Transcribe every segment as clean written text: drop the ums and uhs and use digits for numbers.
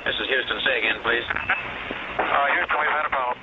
This is Houston. Say again, please. Houston, we've had a problem.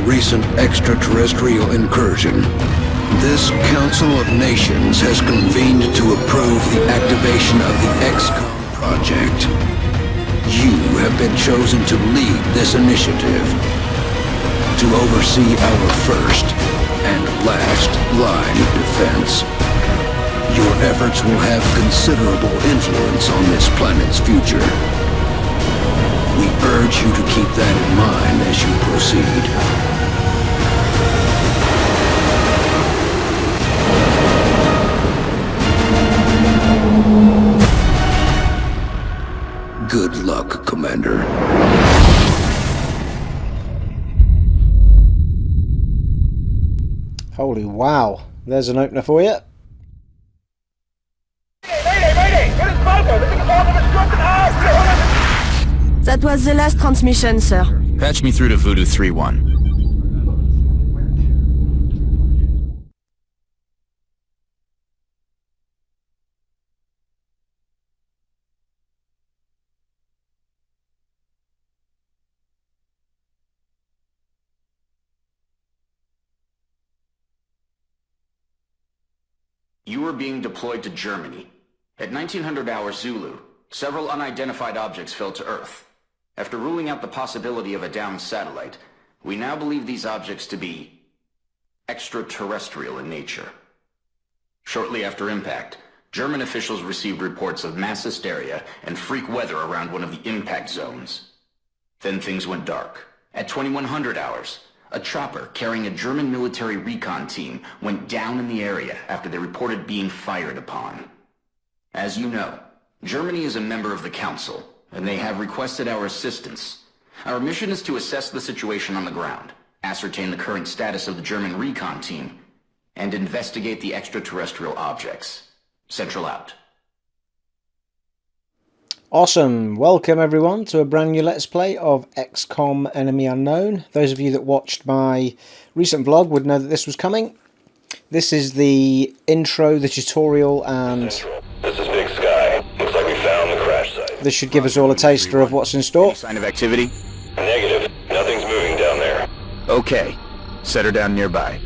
Recent extraterrestrial incursion, this Council of Nations has convened to approve the activation of the XCOM project. You have been chosen to lead this initiative, to oversee our first and last line of defense. Your efforts will have considerable influence on this planet's future. We urge you to keep that in mind as you proceed. Good luck, Commander. Holy wow. There's an opener for you. That was the last transmission, sir. Patch me through to Voodoo 3-1. You were being deployed to Germany. At 1900 hours Zulu, several unidentified objects fell to Earth. After ruling out the possibility of a downed satellite, we now believe these objects to be extraterrestrial in nature. Shortly after impact, German officials received reports of mass hysteria and freak weather around one of the impact zones. Then things went dark. At 2100 hours, a chopper carrying a German military recon team went down in the area after they reported being fired upon. As you know, Germany is a member of the Council, and they have requested our assistance. Our mission is to assess the situation on the ground, ascertain the current status of the German recon team, and investigate the extraterrestrial objects. Central out. Awesome. Welcome everyone to a brand new Let's Play of XCOM Enemy Unknown. Those of you that watched my recent vlog would know that this was coming. This is the intro, the tutorial, and This is Big Sky. Looks like we found the crash site. this should give us all a taster of what's in store. Any sign of activity? Negative. Nothing's moving down there. Okay. Set her down nearby.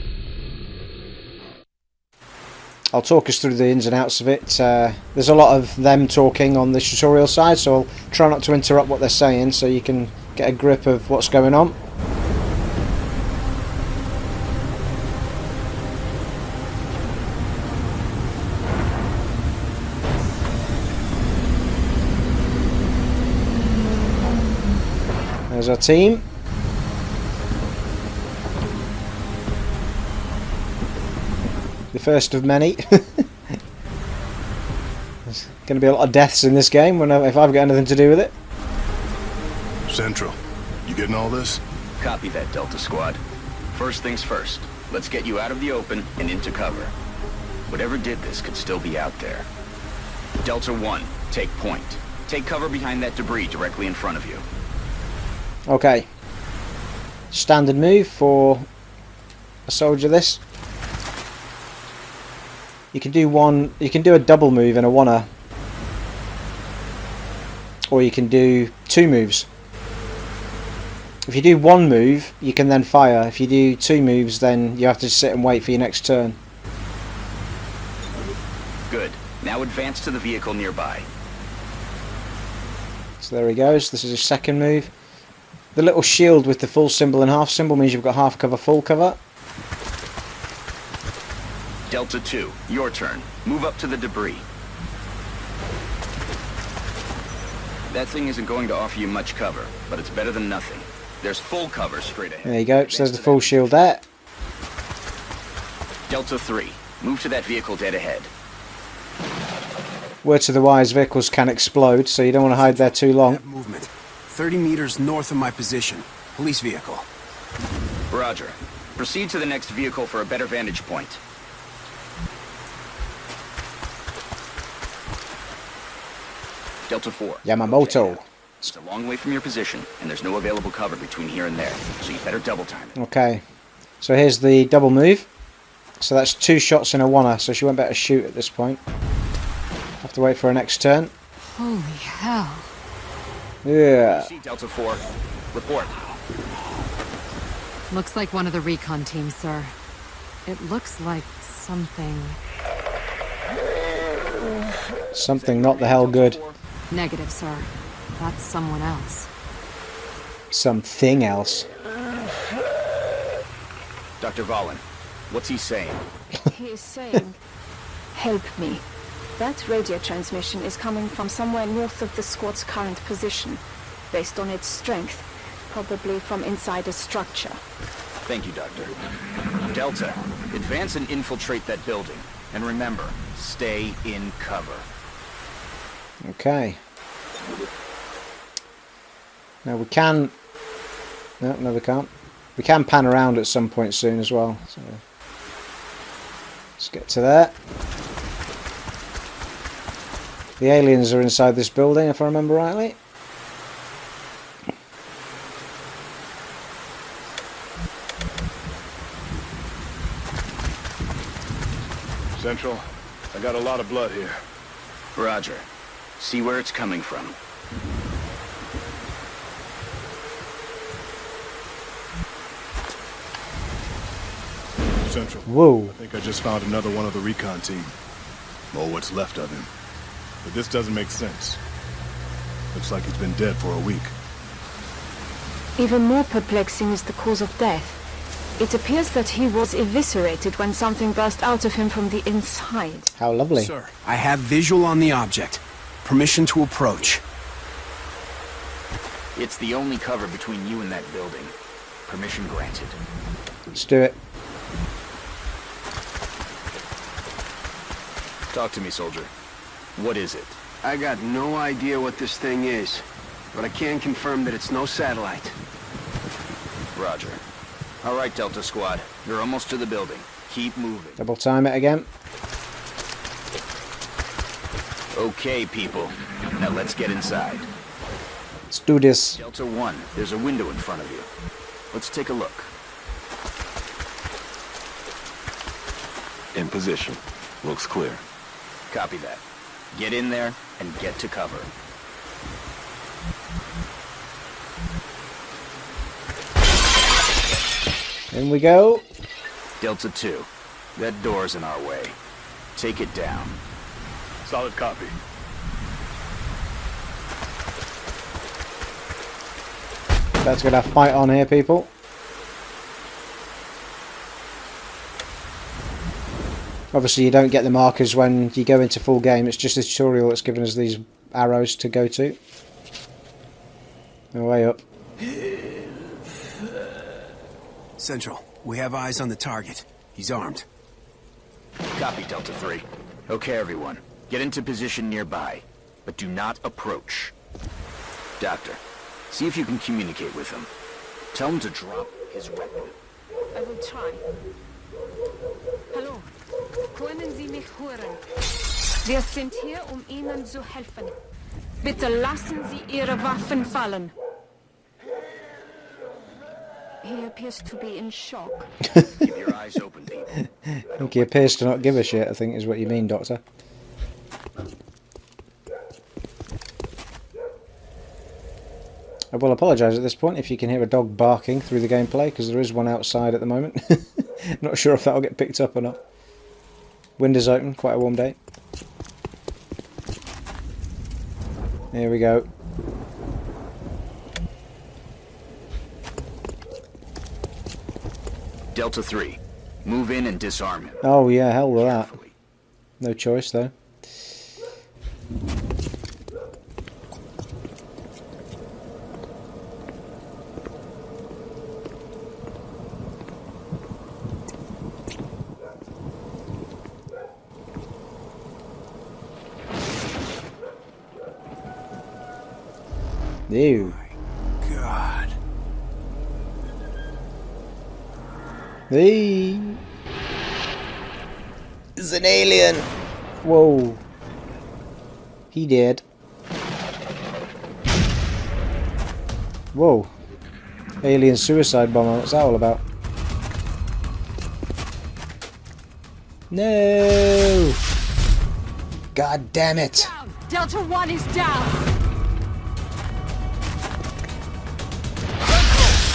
I'll talk us through the ins and outs of it. There's a lot of them talking on the tutorial side, so I'll try not to interrupt what they're saying so you can get a grip of what's going on. There's our team. The first of many. There's going to be a lot of deaths in this game if I've got anything to do with it. Central, you getting all this? Copy that, Delta Squad. First things first. Let's get you out of the open and into cover. Whatever did this could still be out there. Delta 1, take point. Take cover behind that debris directly in front of you. Okay. Standard move for a soldier this. You can do a double move and a one-er. Or you can do two moves. If you do one move, you can then fire. If you do two moves, then you have to sit and wait for your next turn. Good. Now advance to the vehicle nearby. So there he goes. This is his second move. The little shield with the full symbol and half symbol means you've got half cover, full cover. Delta 2, your turn. Move up to the debris. That thing isn't going to offer you much cover, but it's better than nothing. There's full cover straight ahead. There you go. So there's the full shield there. Delta 3, move to that vehicle dead ahead. Word to the wise, vehicles can explode, so you don't want to hide there too long. Movement. 30 meters north of my position. Police vehicle. Roger. Proceed to the next vehicle for a better vantage point. Delta 4. Yamamoto. Okay. It's a long way from your position, and there's no available cover between here and there, so you better double time it. Okay. So here's the double move. So that's two shots in a one-er, so she won't better shoot at this point. Have to wait for her next turn. Holy hell. Yeah. See Delta 4. Report. Looks like one of the recon teams, sir. It looks like something... Something not the hell good. Negative, sir. That's someone else. Something else. Dr. Valen, what's he saying? He is saying, help me. That radio transmission is coming from somewhere north of the squad's current position. Based on its strength, probably from inside a structure. Thank you, Doctor. Delta, advance and infiltrate that building. And remember, stay in cover. Okay. Now we can... No, we can't. We can pan around at some point soon as well. So let's get to there. The aliens are inside this building, if I remember rightly. Central, I got a lot of blood here. Roger. See where it's coming from. Central. Whoa. I think I just found another one of the recon team. Or what's left of him. But this doesn't make sense. Looks like he's been dead for a week. Even more perplexing is the cause of death. It appears that he was eviscerated when something burst out of him from the inside. How lovely. Sir, I have visual on the object. Permission to approach. It's the only cover between you and that building. Permission granted. Let's do it. Talk to me, soldier. What is it? I got no idea what this thing is, but I can confirm that it's no satellite. Roger. All right, Delta Squad. You're almost to the building. Keep moving. Double time it again. Okay, people. Now let's get inside. Let's do this. Delta 1, there's a window in front of you. Let's take a look. In position. Looks clear. Copy that. Get in there and get to cover. In we go. Delta 2, that door's in our way. Take it down. Solid copy. That's gonna fight on here, people. Obviously you don't get the markers when you go into full game, it's just a tutorial that's given us these arrows to go to. Oh, way up. Central, we have eyes on the target. He's armed. Copy, Delta 3. Okay, everyone. Get into position nearby, but do not approach. Doctor, see if you can communicate with him. Tell him to drop his weapon. I will try. Können Sie mich hören? Wir sind hier, Ihnen zu helfen. Bitte lassen Sie Ihre Waffen fallen. He appears to be in shock. Keep your eyes open, people. I think he appears to not give a shit, I think is what you mean, Doctor. I will apologise at this point if you can hear a dog barking through the gameplay, because there is one outside at the moment. Not sure if that'll get picked up or not. Windows open, quite a warm day. Here we go. Delta 3, move in and disarm him. Oh yeah, hell with that. No choice though. Ew. God. Hey. It's an alien. Whoa. He did. Whoa. Alien suicide bomber. What's that all about? No. God damn it. Down. Delta 1 is down.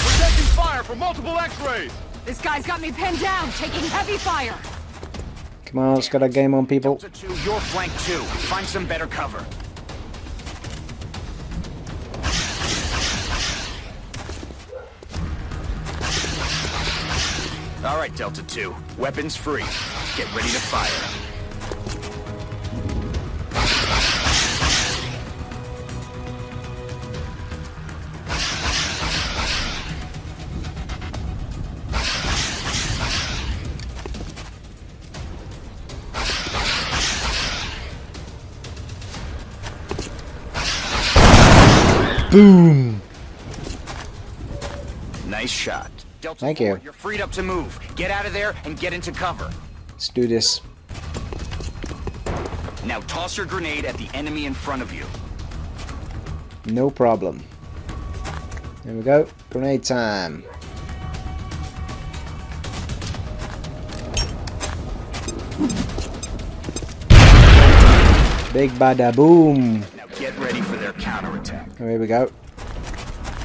We're taking fire from multiple X-rays! This guy's got me pinned down, taking heavy fire. Come on, let's get a game on, people. Delta 2, your flank 2. Find some better cover. All right, Delta 2. Weapons free. Get ready to fire. Boom! Nice shot. Delta Thank 4, you. You're freed up to move. Get out of there and get into cover. Let's do this. Now toss your grenade at the enemy in front of you. No problem. There we go. Grenade time. Big bada boom. Now get ready for their counterattack. Here we go.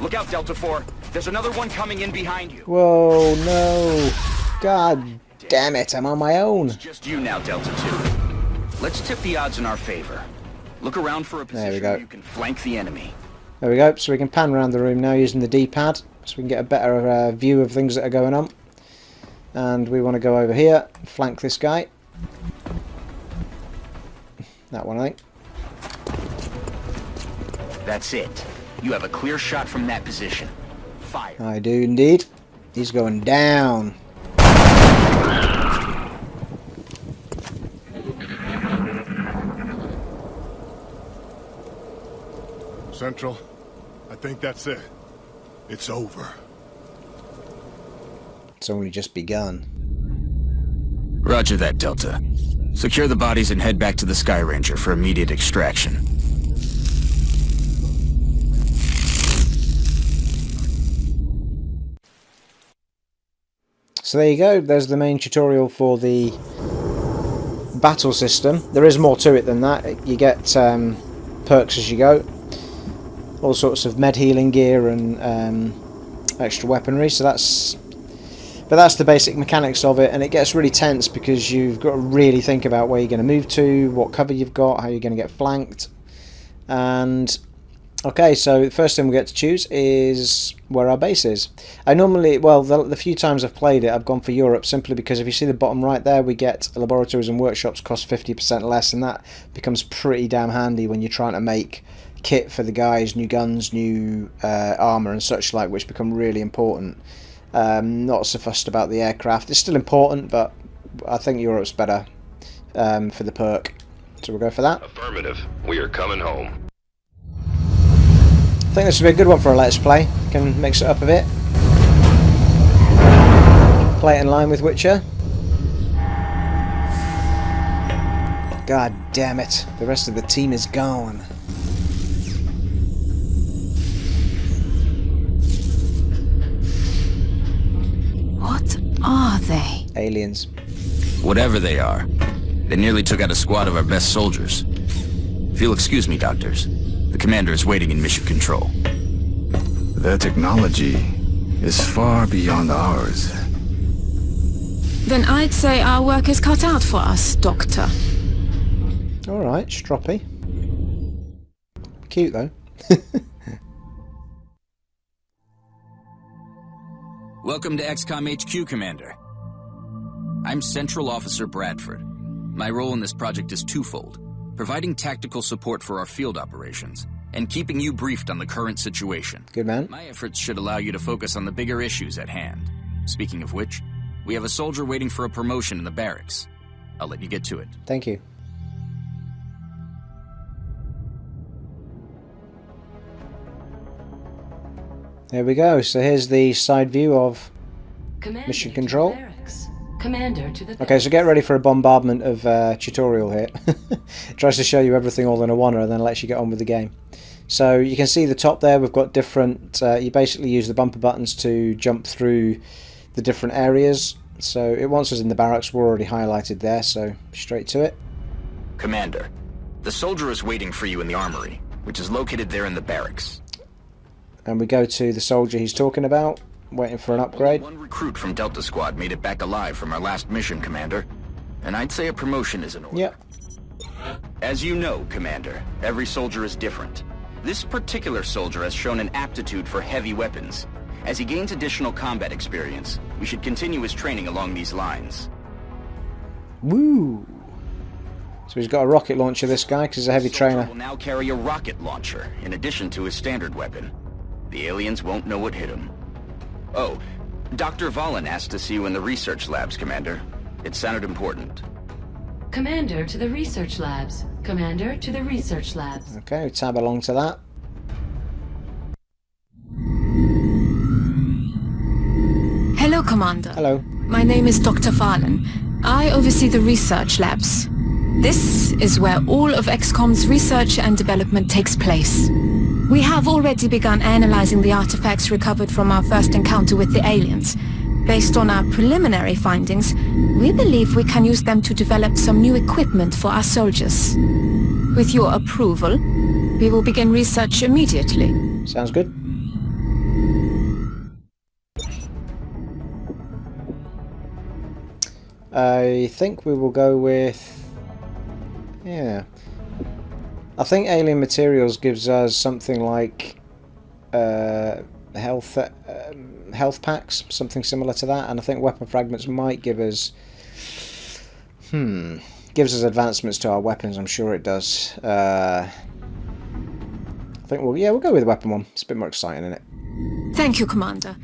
Look out, Delta 4. There's another one coming in behind you. Whoa, no. God damn it, I'm on my own. It's just you now, Delta 2. Let's tip the odds in our favor. Look around for a position where you can flank the enemy. There we go. So we can pan around the room now using the D-pad, so we can get a better view of things that are going on. And we want to go over here, flank this guy. That one, I think. That's it. You have a clear shot from that position. Fire. I do indeed. He's going down. Central, I think that's it. It's over. It's only just begun. Roger that, Delta. Secure the bodies and head back to the Sky Ranger for immediate extraction. So there you go, there's the main tutorial for the battle system. There is more to it than that. You get perks as you go. All sorts of med healing gear and extra weaponry, so that's the basic mechanics of it, and it gets really tense because you've got to really think about where you're going to move to, what cover you've got, how you're going to get flanked. And okay, so the first thing we get to choose is where our base is. I normally, well, the few times I've played it, I've gone for Europe simply because if you see the bottom right there, we get laboratories and workshops cost 50% less, and that becomes pretty damn handy when you're trying to make kit for the guys, new guns, new armour and such like, which become really important. Not so fussed about the aircraft. It's still important, but I think Europe's better for the perk. So we'll go for that. Affirmative. We are coming home. I think this would be a good one for a Let's Play. Can mix it up a bit. Play it in line with Witcher. God damn it. The rest of the team is gone. What are they? Aliens. Whatever they are, they nearly took out a squad of our best soldiers. If you'll excuse me, doctors, the commander is waiting in mission control. Their technology is far beyond ours. Then I'd say our work is cut out for us, Doctor. Alright, stroppy. Cute though. Welcome to XCOM HQ, Commander. I'm Central Officer Bradford. My role in this project is twofold: providing tactical support for our field operations, and keeping you briefed on the current situation. Good man. My efforts should allow you to focus on the bigger issues at hand. Speaking of which, we have a soldier waiting for a promotion in the barracks. I'll let you get to it. Thank you. There we go. So here's the side view of mission control. Commander to the Okay, so get ready for a bombardment of tutorial here. It tries to show you everything all in a one and then lets you get on with the game. So you can see the top there, we've got different, you basically use the bumper buttons to jump through the different areas. So it wants us in the barracks, we're already highlighted there, so straight to it. Commander, the soldier is waiting for you in the armory, which is located there in the barracks. And we go to the soldier he's talking about, waiting for an upgrade. Only one recruit from Delta Squad made it back alive from our last mission, Commander. And I'd say a promotion is in order. Yep. As you know, Commander, every soldier is different. This particular soldier has shown an aptitude for heavy weapons. As he gains additional combat experience, we should continue his training along these lines. Woo! So he's got a rocket launcher, this guy, because he's a heavy trainer. He will now carry a rocket launcher, in addition to his standard weapon. The aliens won't know what hit him. Oh, Dr. Valen asked to see you in the research labs, Commander. It sounded important. Commander to the research labs. Commander to the research labs. Okay, we tab along to that. Hello, Commander. Hello. My name is Dr. Valen. I oversee the research labs. This is where all of XCOM's research and development takes place. We have already begun analyzing the artifacts recovered from our first encounter with the aliens. Based on our preliminary findings, we believe we can use them to develop some new equipment for our soldiers. With your approval, we will begin research immediately. Sounds good. I think we will go with... yeah. I think alien materials gives us something like health packs, something similar to that, and I think weapon fragments might give us gives us advancements to our weapons. I'm sure it does. I think we'll go with the weapon one. It's a bit more exciting, isn't it? Thank you, Commander.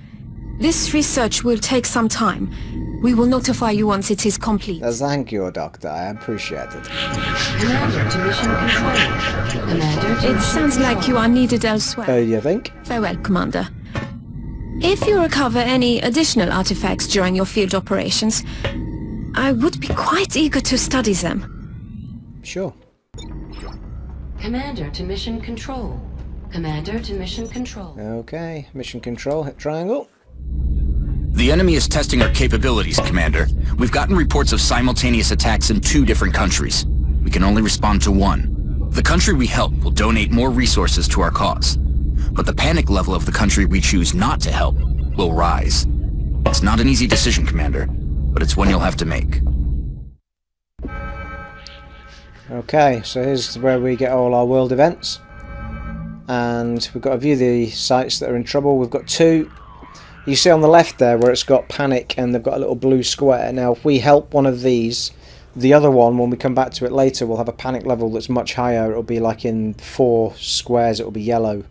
This research will take some time. We will notify you once it is complete. Thank you, Doctor. I appreciate it. Commander to mission control. Commander to It sounds like you are needed elsewhere. You think? Farewell, Commander. If you recover any additional artifacts during your field operations, I would be quite eager to study them. Sure. Commander to mission control. Commander to mission control. Okay, mission control, hit triangle. The enemy is testing our capabilities, Commander. We've gotten reports of simultaneous attacks in 2 different countries. We can only respond to one. The country we help will donate more resources to our cause. But the panic level of the country we choose not to help will rise. It's not an easy decision, Commander, but it's one you'll have to make. Okay, so here's where we get all our world events. And we've got to view the sites that are in trouble. We've got 2. You see on the left there where it's got panic and they've got a little blue square. Now if we help one of these, the other one, when we come back to it later, will have a panic level that's much higher. It'll be like in 4 squares, it'll be yellow.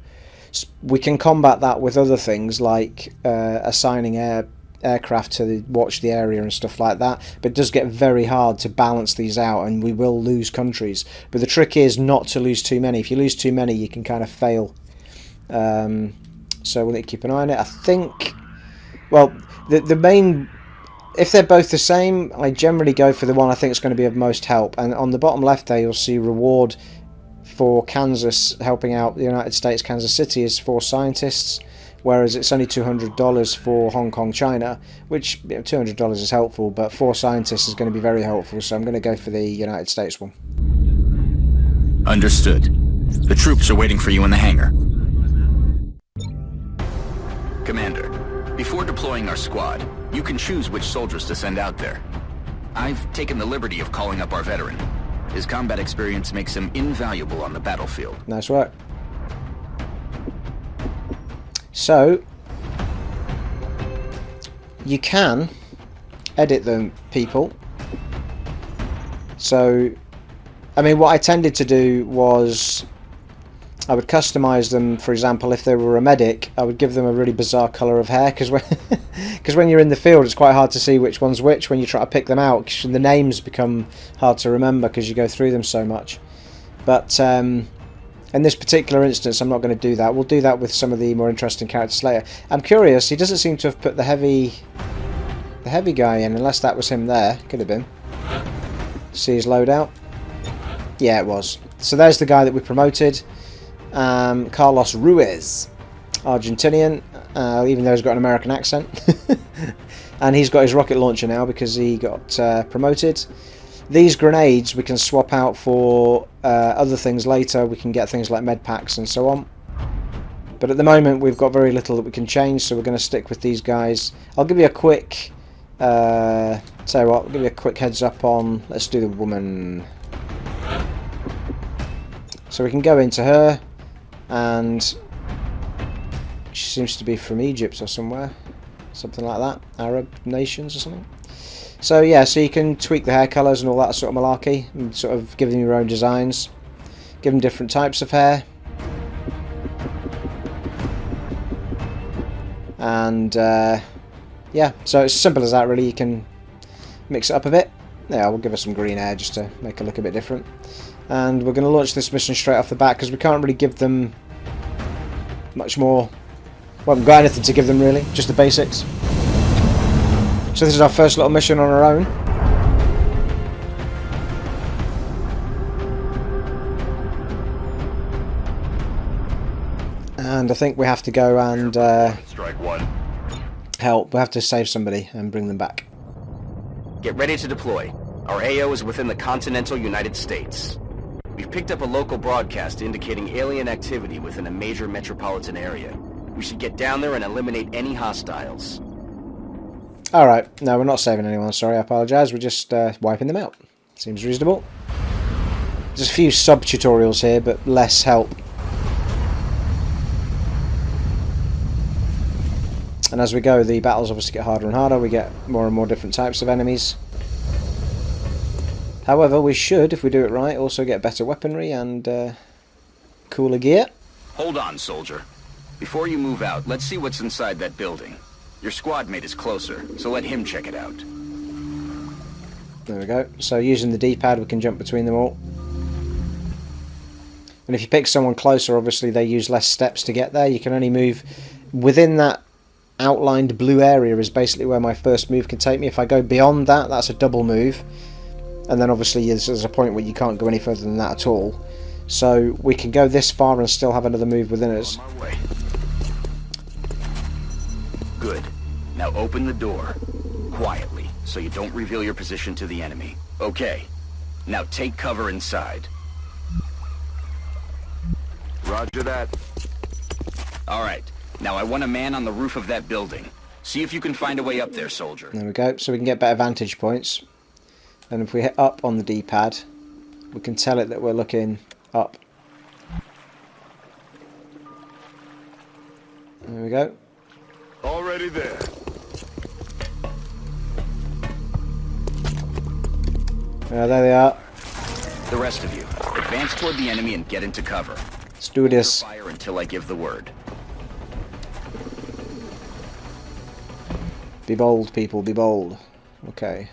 We can combat that with other things like assigning aircraft to watch the area and stuff like that, but it does get very hard to balance these out and we will lose countries. But the trick is not to lose too many. If you lose too many, you can kind of fail. So we'll need to keep an eye on it. I think, well, the main if they're both the same, I generally go for the one I think is going to be of most help. And on the bottom left there, you'll see reward for Kansas helping out the United States. Kansas City is 4 scientists, whereas it's only $200 for Hong Kong, China, which, you know, $200 is helpful, but 4 scientists is going to be very helpful, so I'm going to go for the United States one. Understood. The troops are waiting for you in the hangar. Commander, before deploying our squad, you can choose which soldiers to send out there. I've taken the liberty of calling up our veteran. His combat experience makes him invaluable on the battlefield. Nice work. So, you can edit them, people. So, I mean, what I tended to do was I would customize them. For example, if they were a medic, I would give them a really bizarre color of hair, because when you're in the field, it's quite hard to see which one's which when you try to pick them out, 'cause the names become hard to remember because you go through them so much. But in this particular instance, I'm not going to do that. We'll do that with some of the more interesting characters later. I'm curious, he doesn't seem to have put the heavy guy in, unless that was him there. Could have been. See his loadout? Yeah, it was. So there's the guy that we promoted. Carlos Ruiz, Argentinian, even though he's got an American accent. And he's got his rocket launcher now because he got promoted. These grenades we can swap out for other things later. We can get things like med packs and so on. But at the moment we've got very little that we can change, so we're going to stick with these guys. I'll give you a quick tell you what, I'll give you a quick heads up on, let's do the woman. So we can go into her, and she seems to be from Egypt or somewhere, something like that, Arab nations or something. So yeah, so you can tweak the hair colours and all that sort of malarkey, and sort of give them your own designs, give them different types of hair, and yeah, so it's simple as that really. You can mix it up a bit. Yeah, we'll give her some green hair just to make her look a bit different. And we're going to launch this mission straight off the bat because we can't really give them much more. We haven't got anything to give them really, just the basics. So this is our first little mission on our own. And I think we have to go and Strike one. help. We have to save somebody and bring them back. Get ready to deploy. Our AO is within the continental United States. We've picked up a local broadcast indicating alien activity within a major metropolitan area. We should get down there and eliminate any hostiles. Alright, no, we're not saving anyone, sorry, I apologise. We're just wiping them out. Seems reasonable. There's a few sub-tutorials here, but less help. And as we go, the battles obviously get harder and harder. We get more and more different types of enemies. However, we should, if we do it right, also get better weaponry and cooler gear. Hold on, soldier. Before you move out, let's see what's inside that building. Your squad mate is closer, so let him check it out. There we go. So using the D-pad, we can jump between them all. And if you pick someone closer, obviously they use less steps to get there. You can only move within that outlined blue area is basically where my first move can take me. If I go beyond that, that's a double move. And then obviously there's a point where you can't go any further than that at all. So we can go this far and still have another move within us. On my way. Good. Now open the door. Quietly, so you don't reveal your position to the enemy. Okay. Now take cover inside. Roger that. Alright. Now I want a man on the roof of that building. See if you can find a way up there, soldier. There we go. So we can get better vantage points. And if we hit up on the D-pad, we can tell it that we're looking up. There we go. Already there. There they are. The rest of you, advance toward the enemy and get into cover. Let's do this. Fire until I give the word. Be bold, people, be bold. Okay.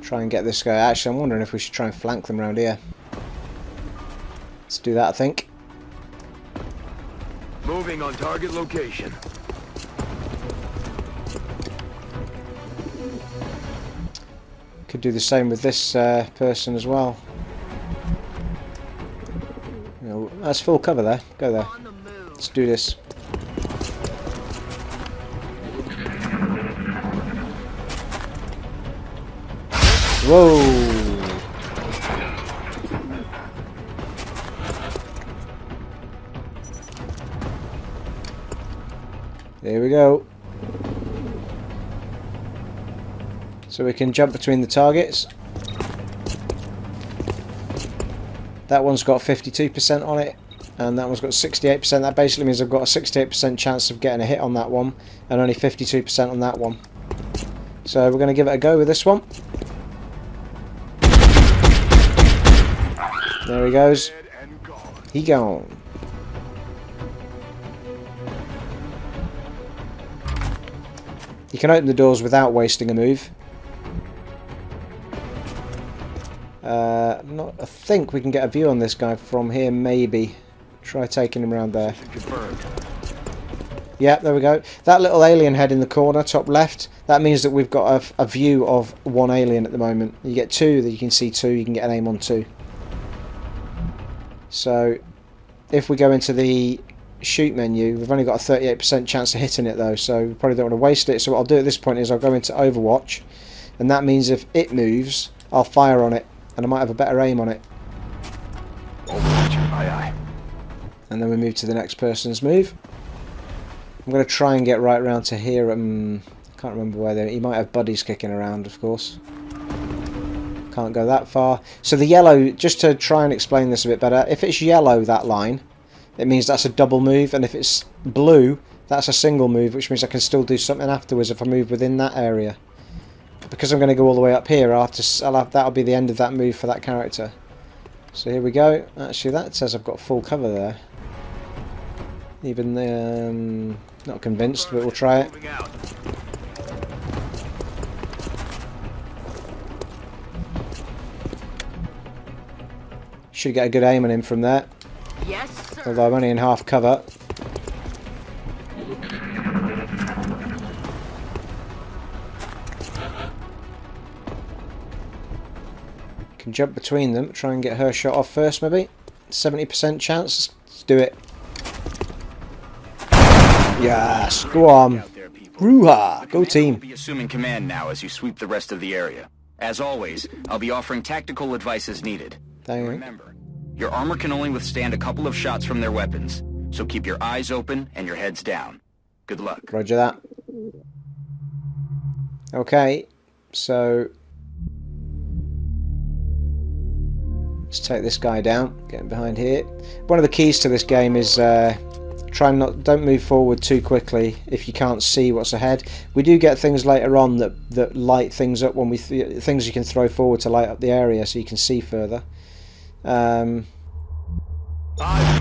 Try and get this guy. Actually, I'm wondering if we should try and flank them around here. Let's do that, I think. Moving on target location. Could do the same with this person as well. You know, that's full cover there. Go there. Let's do this. Whoa! There we go. So we can jump between the targets. That one's got 52% on it, and that one's got 68%. That basically means I've got a 68% chance of getting a hit on that one, and only 52% on that one. So we're going to give it a go with this one. There he goes. He gone. You can open the doors without wasting a move. I think we can get a view on this guy from here, maybe. Try taking him around there. Yeah, there we go. That little alien head in the corner, top left, that means that we've got a view of one alien at the moment. You get two, that you can see two, you can get an aim on two. So, if we go into the shoot menu, we've only got a 38% chance of hitting it though, so we probably don't want to waste it. So what I'll do at this point is I'll go into Overwatch, and that means if it moves, I'll fire on it, and I might have a better aim on it. Overwatch, aye aye. And then we move to the next person's move. I'm going to try and get right around to here. I can't remember where he might have buddies kicking around, of course. Can't go that far. So the yellow, just to try and explain this a bit better, if it's yellow, that line, it means that's a double move, and if it's blue, that's a single move, which means I can still do something afterwards if I move within that area. Because I'm going to go all the way up here, that'll be the end of that move for that character. So here we go. Actually, that says I've got full cover there. Even not convinced, but we'll try it. Should get a good aim on him from there. Yes, sir. Although I'm only in half cover. Can jump between them, try and get her shot off first maybe. 70% chance, let's do it. Yes, go on. Ruha, go team. I'll be assuming command now as you sweep the rest of the area. As always, I'll be offering tactical advice as needed. Remember, your armor can only withstand a couple of shots from their weapons, so keep your eyes open and your heads down. Good luck. Roger that. Okay, so let's take this guy down, get him behind here. One of the keys to this game is don't move forward too quickly if you can't see what's ahead. We do get things later on that light things up when things you can throw forward to light up the area so you can see further. I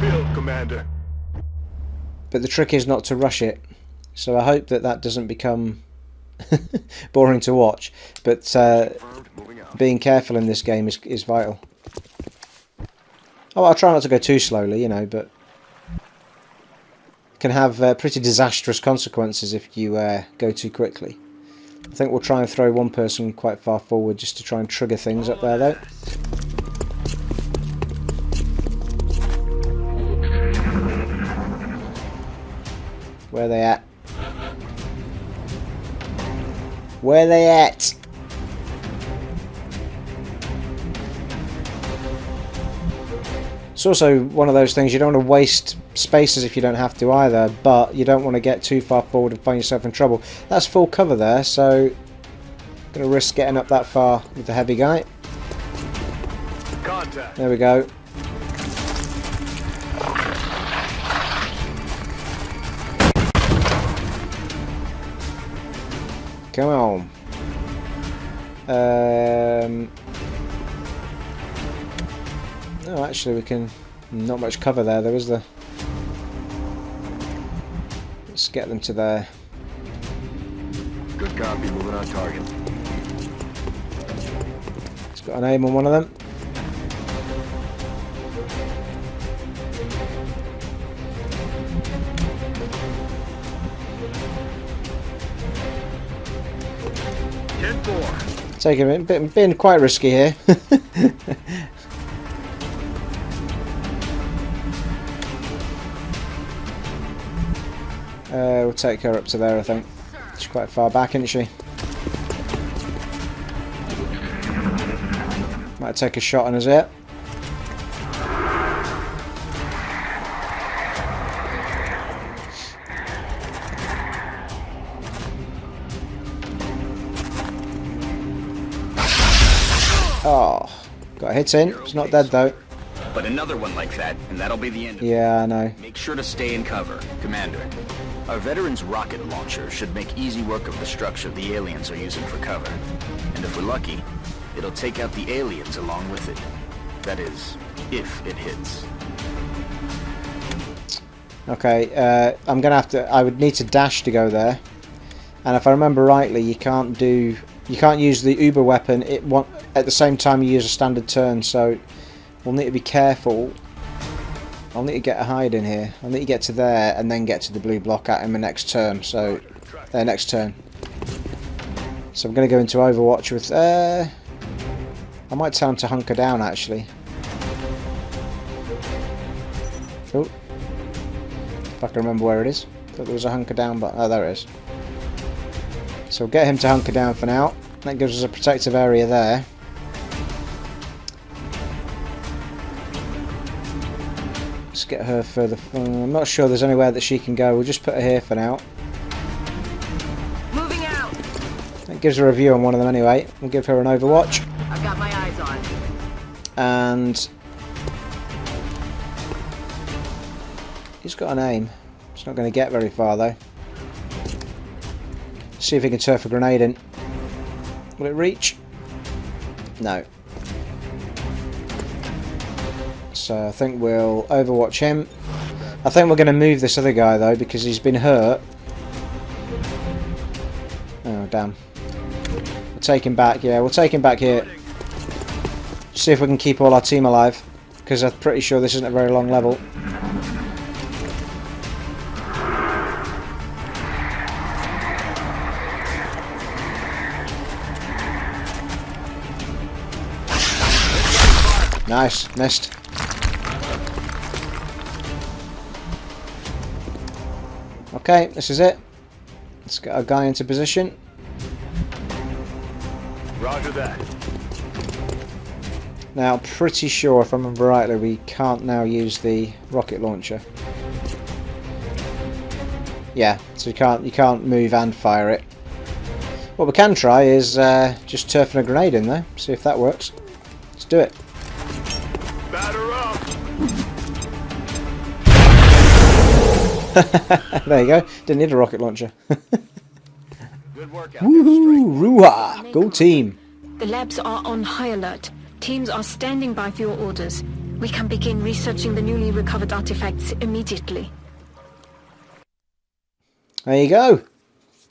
feel, Commander. But the trick is not to rush it. So I hope that doesn't become boring to watch. But being careful in this game is vital. Oh, I'll try not to go too slowly, you know, but can have pretty disastrous consequences if you go too quickly. I think we'll try and throw one person quite far forward just to try and trigger things up there, though. Where they at? Where they at? It's also one of those things, you don't want to waste spaces if you don't have to either, but you don't want to get too far forward and find yourself in trouble. That's full cover there, so I'm going to risk getting up that far with the heavy guy. Contact. There we go. Come on. Oh, actually we can... Not much cover there, though, is there? Let's get them to there. Good copy, moving on target. It's got an aim on one of them. Taking a bit, being quite risky here. We'll take her up to there, I think. She's quite far back, isn't she? Might take a shot on us here. Oh, got a hit in. It's not dead though. But another one like that, and that'll be the end of it. Yeah, I know. Make sure to stay in cover, Commander. Our veteran's rocket launcher should make easy work of the structure the aliens are using for cover. And if we're lucky, it'll take out the aliens along with it. That is, if it hits. Okay, I'm gonna have to. I would need to dash to go there, and if I remember rightly, you can't use the Uber weapon. At the same time you use a standard turn, so we'll need to be careful. I'll need to get a hide in here. I'll need to get to there and then get to the blue block at him the next turn. So, next turn. So I'm going to go into Overwatch with. I might tell him to hunker down actually. Oh, if I can remember where it is. Thought there was a hunker down, but oh, there it is. So we'll get him to hunker down for now. That gives us a protective area there. Let's get her further. I'm not sure there's anywhere that she can go. We'll just put her here for now. Moving out. That gives her a view on one of them anyway. We'll give her an Overwatch. I've got my eyes on. And he's got an aim. It's not going to get very far though. See if he can turf a grenade in. Will it reach? No. So I think we'll Overwatch him. I think we're going to move this other guy though because he's been hurt. Oh damn. We'll take him back, yeah, we'll take him back here. See if we can keep all our team alive. Because I'm pretty sure this isn't a very long level. Nice, missed. Okay, this is it. Let's get our guy into position. Roger that. Now, pretty sure, if I remember rightly, we can't now use the rocket launcher. Yeah, so you can't move and fire it. What we can try is just turfing a grenade in there. See if that works. Let's do it. Batter up. There you go. Didn't need a rocket launcher. Good work out there, Woohoo! Roo-ah! Go team! The labs are on high alert. Teams are standing by for your orders. We can begin researching the newly recovered artifacts immediately. There you go.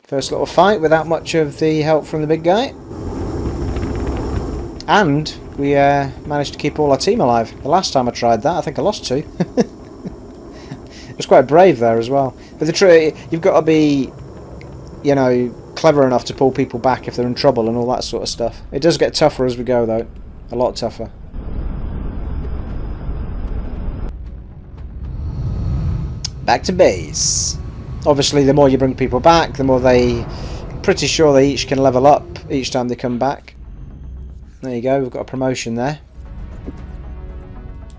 First little fight without much of the help from the big guy. And we managed to keep all our team alive. The last time I tried that, I think I lost 2. It was quite brave there as well. But the truth, you've got to be, you know, clever enough to pull people back if they're in trouble and all that sort of stuff. It does get tougher as we go though. A lot tougher. Back to base. Obviously the more you bring people back, the more I'm pretty sure they each can level up each time they come back. There you go, we've got a promotion there.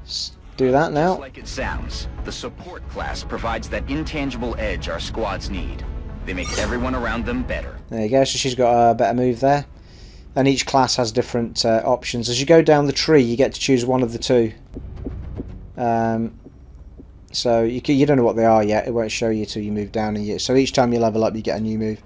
Let's do that now. Just like it sounds, the support class provides that intangible edge our squads need. They make everyone around them better. There you go, so she's got a better move there. And each class has different options. As you go down the tree, you get to choose one of the 2. So you don't know what they are yet. It won't show you till you move down. So each time you level up, you get a new move.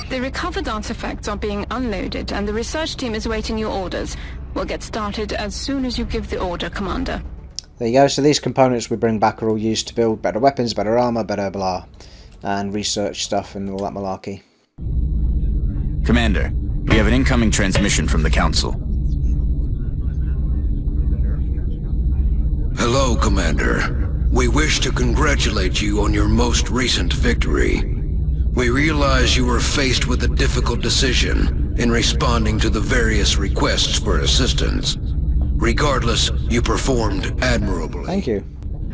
The recovered artifacts are being unloaded, and the research team is waiting your orders. We'll get started as soon as you give the order, Commander. There you go. So these components we bring back are all used to build better weapons, better armor, better blah, and research stuff and all that malarkey. Commander, we have an incoming transmission from the Council. Hello, Commander. We wish to congratulate you on your most recent victory. We realize you were faced with a difficult decision in responding to the various requests for assistance. Regardless, you performed admirably. Thank you.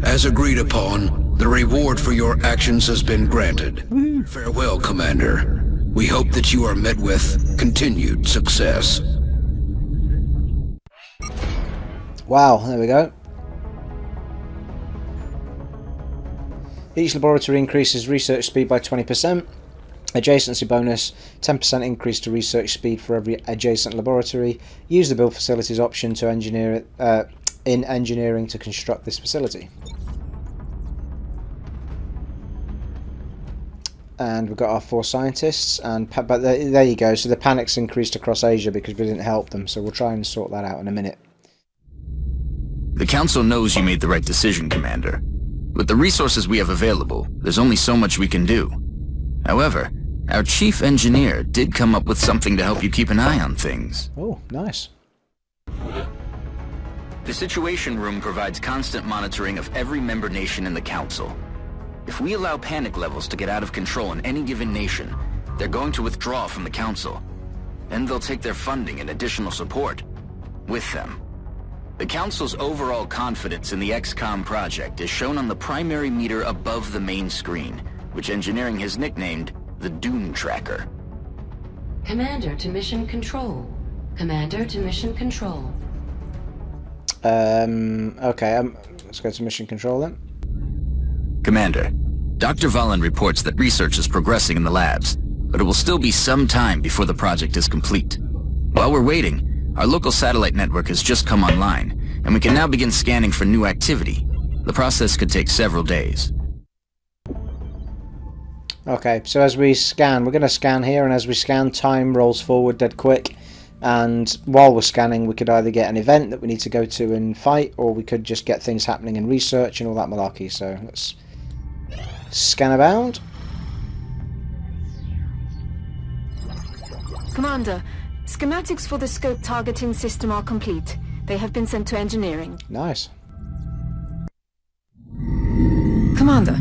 As agreed upon, the reward for your actions has been granted. Farewell, Commander. We hope that you are met with continued success. Wow, there we go. Each laboratory increases research speed by 20%. Adjacency bonus, 10% increase to research speed for every adjacent laboratory. Use the build facilities option to engineer in engineering to construct this facility. And we've got our 4 scientists, and but there you go. So the panic's increased across Asia because we didn't help them. So we'll try and sort that out in a minute. The Council knows you made the right decision, Commander. With the resources we have available, there's only so much we can do. However, our chief engineer did come up with something to help you keep an eye on things. Oh, nice. The Situation Room provides constant monitoring of every member nation in the Council. If we allow panic levels to get out of control in any given nation, they're going to withdraw from the Council. Then they'll take their funding and additional support with them. The Council's overall confidence in the XCOM project is shown on the primary meter above the main screen, which engineering has nicknamed the Doom Tracker. Commander to mission control. Commander to mission control. Okay, let's go to mission control then. Commander, Dr. Valen reports that research is progressing in the labs, but it will still be some time before the project is complete. While we're waiting, our local satellite network has just come online, and we can now begin scanning for new activity. The process could take several days. Okay, so as we scan, we're going to scan here, and as we scan, time rolls forward dead quick. And while we're scanning, we could either get an event that we need to go to and fight, or we could just get things happening in research and all that malarkey. So let's scan about. Commander, schematics for the scope targeting system are complete. They have been sent to engineering. Nice. Commander,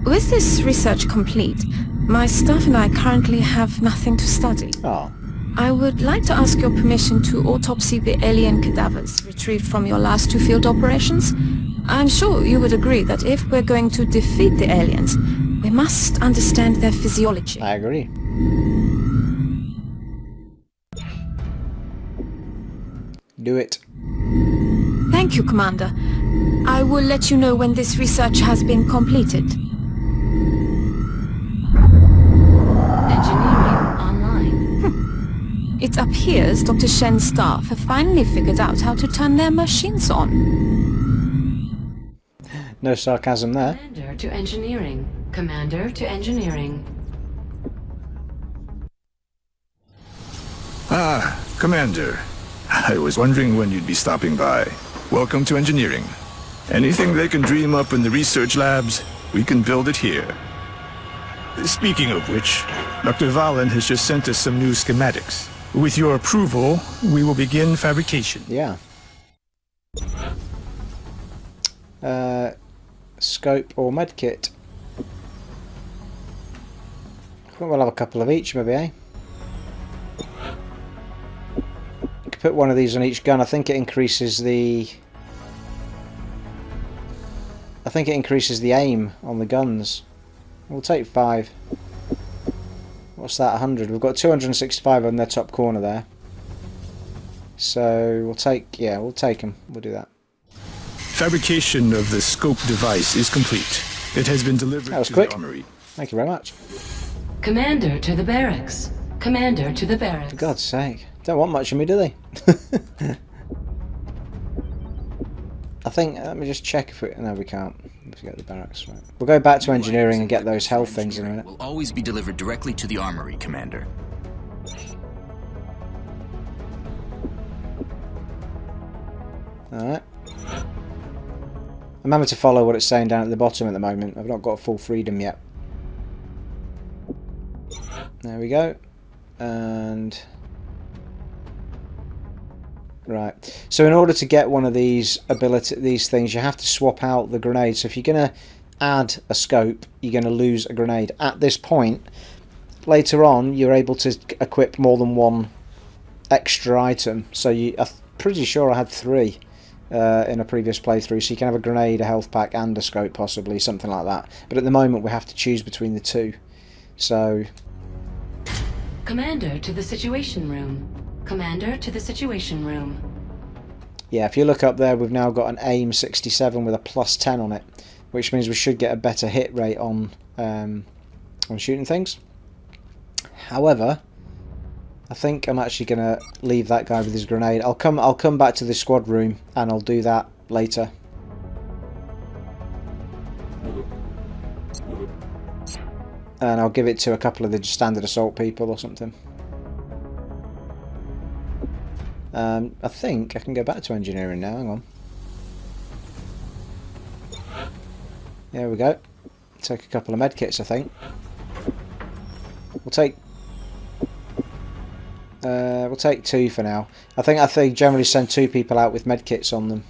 with this research complete, my staff and I currently have nothing to study. Oh. I would like to ask your permission to autopsy the alien cadavers retrieved from your last 2 field operations. I'm sure you would agree that if we're going to defeat the aliens, we must understand their physiology. I agree. Do it. Thank you, Commander. I will let you know when this research has been completed. Engineering online. It appears Dr. Shen's staff have finally figured out how to turn their machines on. No sarcasm there. Commander to engineering. Commander to engineering. Ah, Commander. I was wondering when you'd be stopping by. Welcome to engineering. Anything they can dream up in the research labs, we can build it here. Speaking of which, Dr. Valen has just sent us some new schematics. With your approval, we will begin fabrication. Yeah. Scope or medkit. I think we'll have a couple of each, maybe, eh? You could put one of these on each gun. I think it increases the... aim on the guns. We'll take 5. What's that, 100? We've got 265 on their top corner there. So we'll take, yeah, we'll take them. We'll do that. Fabrication of the scope device is complete. It has been delivered That was to quick. the armory. Thank you very much. Commander to the barracks. Commander to the barracks. For God's sake. Don't want much of me, do they? I think, let me just check if we... No, we can't. Let's go to the barracks. Right. We'll go back to engineering and get those health things in a minute. Will always be delivered directly to the armory, Commander. Alright. I'm having to follow what it's saying down at the bottom at the moment. I've not got full freedom yet. There we go. And... Right. So in order to get one of these things, you have to swap out the grenade. So if you're going to add a scope, you're going to lose a grenade. At this point, later on, you're able to equip more than one extra item. So I'm pretty sure I had 3 in a previous playthrough. So you can have a grenade, a health pack, and a scope, possibly, something like that. But at the moment, we have to choose between the 2. So... Commander to the Situation Room. Commander to the Situation Room. Yeah, if you look up there, we've now got an AIM 67 with a +10 on it, which means we should get a better hit rate on shooting things. However, I think I'm actually going to leave that guy with his grenade. I'll come back to the squad room and I'll do that later. And I'll give it to a couple of the standard assault people or something. I think I can go back to engineering now, hang on. There we go. Take a couple of medkits, I think. We'll take 2 for now. I think generally send 2 people out with medkits on them.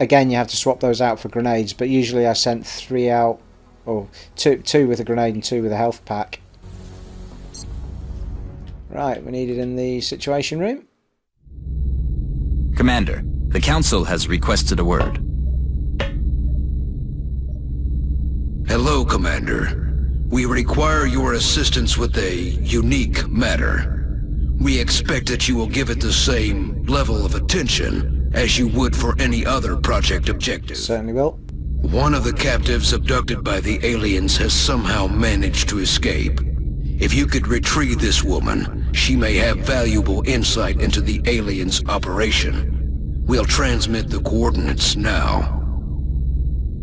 Again, you have to swap those out for grenades, but usually I sent 3 out, or 2 with a grenade and 2 with a health pack. Right, we need it in the Situation Room. Commander, the Council has requested a word. Hello, Commander. We require your assistance with a unique matter. We expect that you will give it the same level of attention as you would for any other project objective. Certainly will. One of the captives abducted by the aliens has somehow managed to escape. If you could retrieve this woman, she may have valuable insight into the aliens' operation. We'll transmit the coordinates now.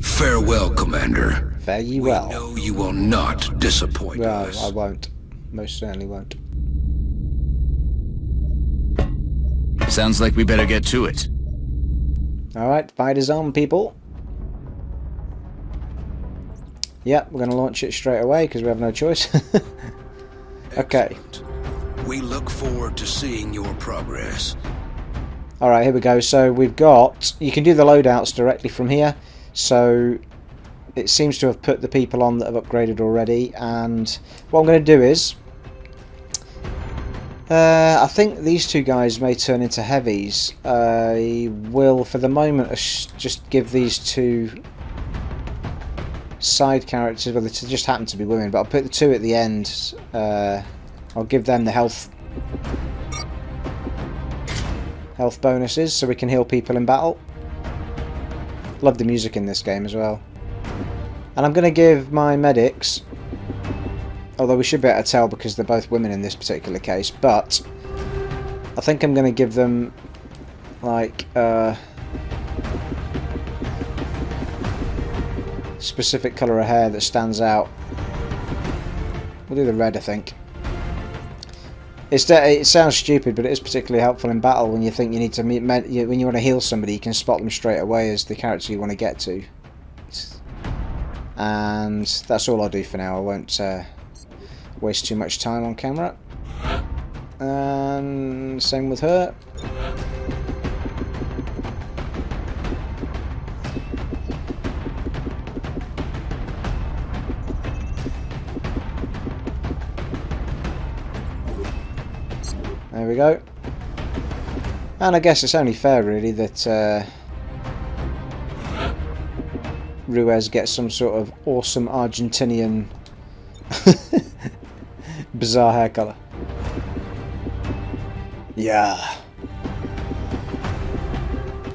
Farewell, Commander. Fare ye well. We know you will not disappoint us. I won't. Most certainly won't. Sounds like we better get to it. Alright, fighters on, people. Yep, we're going to launch it straight away because we have no choice. Okay. We look forward to seeing your progress. Alright, here we go. So we've got... You can do the loadouts directly from here. So it seems to have put the people on that have upgraded already. And what I'm going to do is... I think these 2 guys may turn into heavies. I will, for the moment, just give these 2 side characters, well, they just happen to be women, but I'll put the 2 at the end. I'll give them the health bonuses so we can heal people in battle. Love the music in this game as well. And I'm going to give my medics, although we should be able to tell because they're both women in this particular case, but I think I'm going to give them like specific colour of hair that stands out. We'll do the red, I think. It sounds stupid, but it is particularly helpful in battle when you think you need to when you want to heal somebody, you can spot them straight away as the character you want to get to. And that's all I'll do for now. I won't waste too much time on camera. And same with her. There we go. And I guess it's only fair really that Ruiz gets some sort of awesome Argentinian bizarre hair colour. Yeah.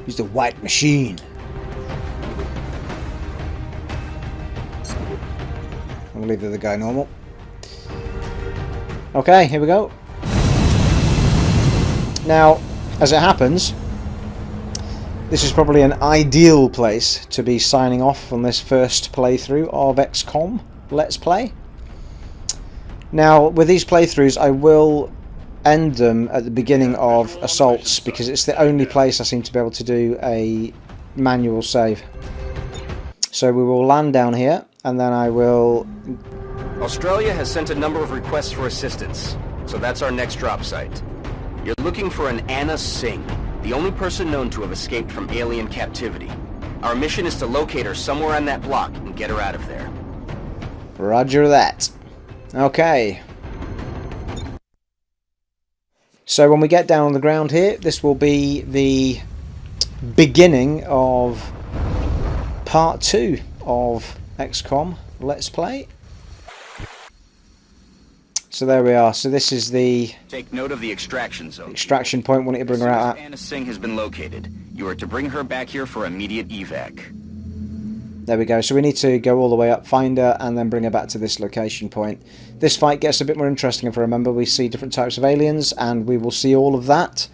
He's the white machine. I'll leave the guy normal. Okay, here we go. Now, as it happens, this is probably an ideal place to be signing off on this first playthrough of XCOM Let's Play. Now, with these playthroughs, I will end them at the beginning of assaults because it's the only place I seem to be able to do a manual save. So we will land down here, and then I will... Australia has sent a number of requests for assistance, so that's our next drop site. You're looking for an Anna Singh. the only person known to have escaped from alien captivity. Our mission is to locate her somewhere on that block and get her out of there. Roger that. Okay. So when we get down on the ground here, this will be the beginning of part 2 of XCOM Let's Play. So there we are. So this is the Take note of the extraction zone. extraction point. We need to bring her out at. Anna Singh has been located. You are to bring her back here for immediate evac. There we go. So we need to go all the way up, find her, and then bring her back to this location point. This fight gets a bit more interesting if I remember. We see different types of aliens, and we will see all of that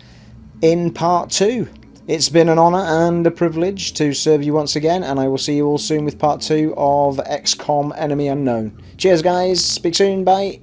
in part 2. It's been an honour and a privilege to serve you once again, and I will see you all soon with part 2 of XCOM Enemy Unknown. Cheers guys, speak soon, bye.